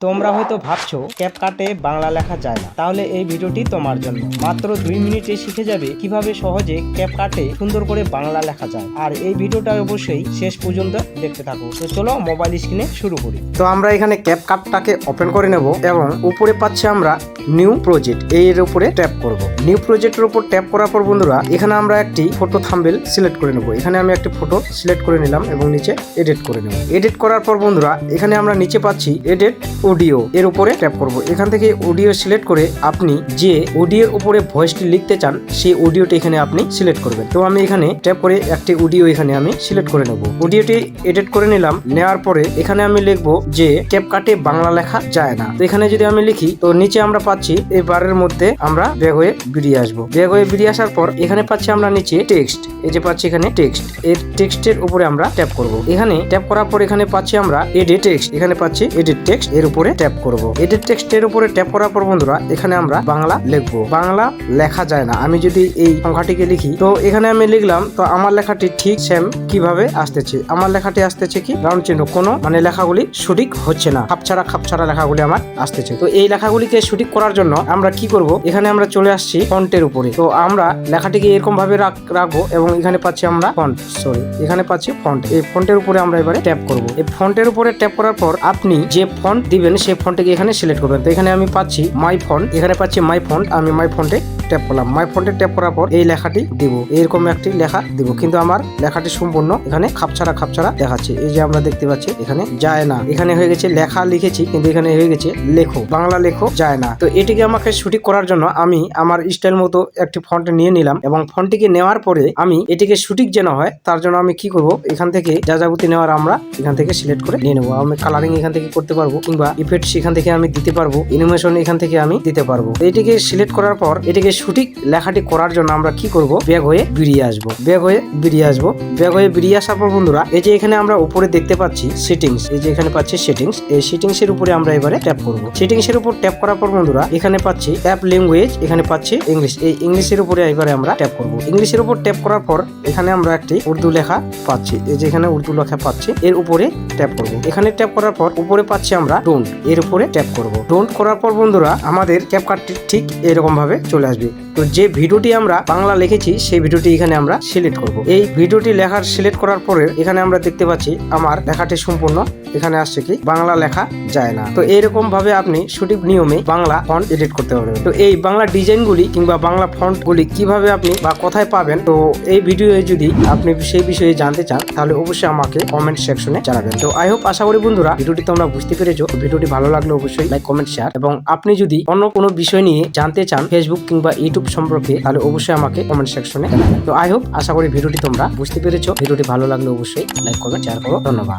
তোমরা হয়তো ভাবছো ক্যাপকাটে বাংলা লেখা যায় না, তাহলে এই ভিডিওটি তোমার জন্য। মাত্র 2 মিনিটে শিখে যাবে কিভাবে সহজে ক্যাপকাটে সুন্দর করে বাংলা লেখা যায়। আর এই ভিডিওটা অবশ্যই শেষ পর্যন্ত দেখতে থাকো। তো চলো মোবাইল স্ক্রিনে শুরু করি। তো আমরা এখানে ক্যাপকাটটাকে ওপেন করে নেব এবং উপরে পাচ্ছি আমরা নিউ প্রজেক্ট, এর উপরে ট্যাপ করব। নিউ প্রজেক্টের উপর ট্যাপ করার পর বন্ধুরা এখানে আমরা একটি ফটো থাম্বনেল সিলেক্ট করে নেব। এখানে আমি একটি ফটো সিলেক্ট করে নিলাম এবং নিচে এডিট করে নেব। এডিট করার পর বন্ধুরা এখানে আমরা নিচে পাচ্ছি এডিট অডিও, এর উপরে ট্যাপ করব। এখান থেকে অডিও সিলেক্ট করে আপনি যে অডিওর উপরে ভয়েসটি লিখতে চান সেই অডিওটি এখানে আপনি সিলেক্ট করবেন। তো আমি এখানে ট্যাপ করে একটি অডিও এখানে আমি সিলেক্ট করে নেব। অডিওটি এডিট করে নিলাম। নেওয়ার পরে এখানে আমি লিখবো যে ক্যাপকাটে বাংলা লেখা যায় না। তো এখানে যদি আমি লিখি তো নিচে আমরা পাচ্ছি এই বারের মধ্যে আমরা ব্যাক হয়ে বেরিয়ে আসবো। ব্যাক হয়ে বেরিয়ে আসার পর এখানে পাচ্ছি আমরা নিচে টেক্সট, এই যে পাচ্ছি এখানে টেক্সট, এর টেক্সটের উপরে আমরা ট্যাপ করব। এখানে ট্যাপ করার পর এখানে পাচ্ছি আমরা এডিট টেক্সট, এখানে পাচ্ছি এডিট টেক্সট, এর উপরে ট্যাপ করব। এডিট টেক্সটের উপরে ট্যাপ করার পর বন্ধুরা এখানে আমরা বাংলা লিখবো। বাংলা লেখা যায় না, আমি যদি এই সংখ্যাটিকে লিখি তো এখানে আমি লিখলাম, তো আমার লেখাটি ঠিক সেম কিভাবে আসতেছে। আমার লেখাটি আসতেছে কি রাউন্ড চিহ্ন, কোনো মানে লেখাগুলি সঠিক হচ্ছে না, খাপছাড়া লেখাগুলি আমার আসতেছে। তো এই লেখাগুলিকে সঠিক করার জন্য আমরা কি করব, এখানে আমরা চলে আসছি ফন্টের উপরে। তো আমরা লেখাটিকে এরকম ভাবে রাখবো এবং এখানে পাচ্ছি আমরা ফন্ট, এখানে পাচ্ছি ফন্ট। এই ফন্টের উপরে আমরা এবারে ট্যাপ করব। এই ফন্টের উপরে ট্যাপ করার পর আপনি যে ফন্ট দিবেন সেই ফন্টটিকে এখানে সিলেক্ট করবেন। তো এখানে আমি পাচ্ছি মাই ফন্ট, এখানে পাচ্ছি মাই ফন্ট, আমি মাই ফন্টে ট্যাপ করলাম। মাই ফন্টে ট্যাপ করার পর এই লেখাটি দিব, এরকম একটি লেখা দিব, কিন্তু আমার লেখাটি সম্পূর্ণ এখানে খাপছাড়া দেখাচ্ছে। এই যে আমরা দেখতে পাচ্ছি এখানে যায় না, এখানে হয়ে গেছে লেখা লিখেছি কিন্তু এখানে হয়ে গেছে লেখো, বাংলা লেখো যায় না। তো এটিকে আমাকে সঠিক করার জন্য আমি আমার স্টাইল মতো একটি ফন্ট নিয়ে নিলাম এবং ফন্টটিকে নেওয়ার পরে আমি এটিকে সঠিক যেন হয় তার জন্য আমি কি করব, এখান থেকে যা যাবতীয় নেওয়ার আমরা এখান থেকে সিলেক্ট করে নিয়ে নেবো। আমি কালারিং এখান থেকে করতে পারবো কিংবা ইফেক্টস এখান থেকে আমি দিতে পারবো, অ্যানিমেশন এখান থেকে আমি দিতে পারবো। এটিকে সিলেক্ট করার পর এটিকে সঠিক লেখাটি করার জন্য আমরা কি করব, ব্যাক হয়ে বেরিয়ে আসবো। ব্যাক হয়ে বেরিয়ে আসার পর বন্ধুরা এই যে এখানে আমরা উপরে দেখতে পাচ্ছি সেটিংস, এই যে এখানে পাচ্ছি সেটিংস, এই সেটিংস এর উপরে আমরা এবারে ট্যাপ করব। সেটিংস এর উপর ট্যাপ করার পর বন্ধুরা এখানে পাচ্ছি অ্যাপ ল্যাঙ্গুয়েজ, এখানে পাচ্ছি ইংলিশ, এই ইংলিশের উপরে এবারে আমরা ট্যাপ করব। ইংলিশের উপর ট্যাপ করার পর এখানে আমরা একটি উর্দু লেখা পাচ্ছি, এই যে এখানে উর্দু লেখা পাচ্ছি, এর উপরে ট্যাপ করব। এখানে ট্যাপ করার পর উপরে পাচ্ছি আমরা ডোন্ট, এর উপরে ট্যাপ করব। ডোন্ট করার পর বন্ধুরা আমাদের ক্যাপকাটটি ঠিক এরকম ভাবে চলে আসবে। তো যে ভিডিওটি আমরা বাংলা লিখেছি সেই ভিডিওটি এখানে আমরা সিলেক্ট করব। এই ভিডিওটি লেখার সিলেক্ট করার পরে এখানে আমরা দেখতে পাচ্ছি আমার লেখাটি সম্পূর্ণ এখানে আসছে কি বাংলা লেখা যায় না। তো এইরকম ভাবে আপনি সঠিক নিয়মে বাংলা ফন্ট এডিট করতে পারবেন। তো এই বাংলা ডিজাইনগুলি কিংবা বাংলা ফন্টগুলি কিভাবে আপনি বা কোথায় পাবেন, তো এই ভিডিওয়ে যদি আপনি সেই বিষয়ে জানতে চান তাহলে অবশ্যই আমাকে কমেন্ট সেকশনে জানাবেন। তো আই হোপ, আশা করি বন্ধুরা ভিডিওটি তোমরা বুঝতে পেরেছো। ভিডিওটি ভালো লাগলে অবশ্যই লাইক, কমেন্ট, শেয়ার, এবং আপনি যদি অন্য কোনো বিষয় নিয়ে জানতে চান ফেসবুক কিংবা ইউটিউব সম্পর্কে তাহলে অবশ্যই আমাকে কমেন্ট সেকশনে জানাবেন। তো আই হোপ, আশা করি ভিডিওটি তোমরা বুঝতে পেরেছো। ভিডিওটি ভালো লাগলে অবশ্যই লাইক, কমেন্ট, শেয়ার করো। ধন্যবাদ।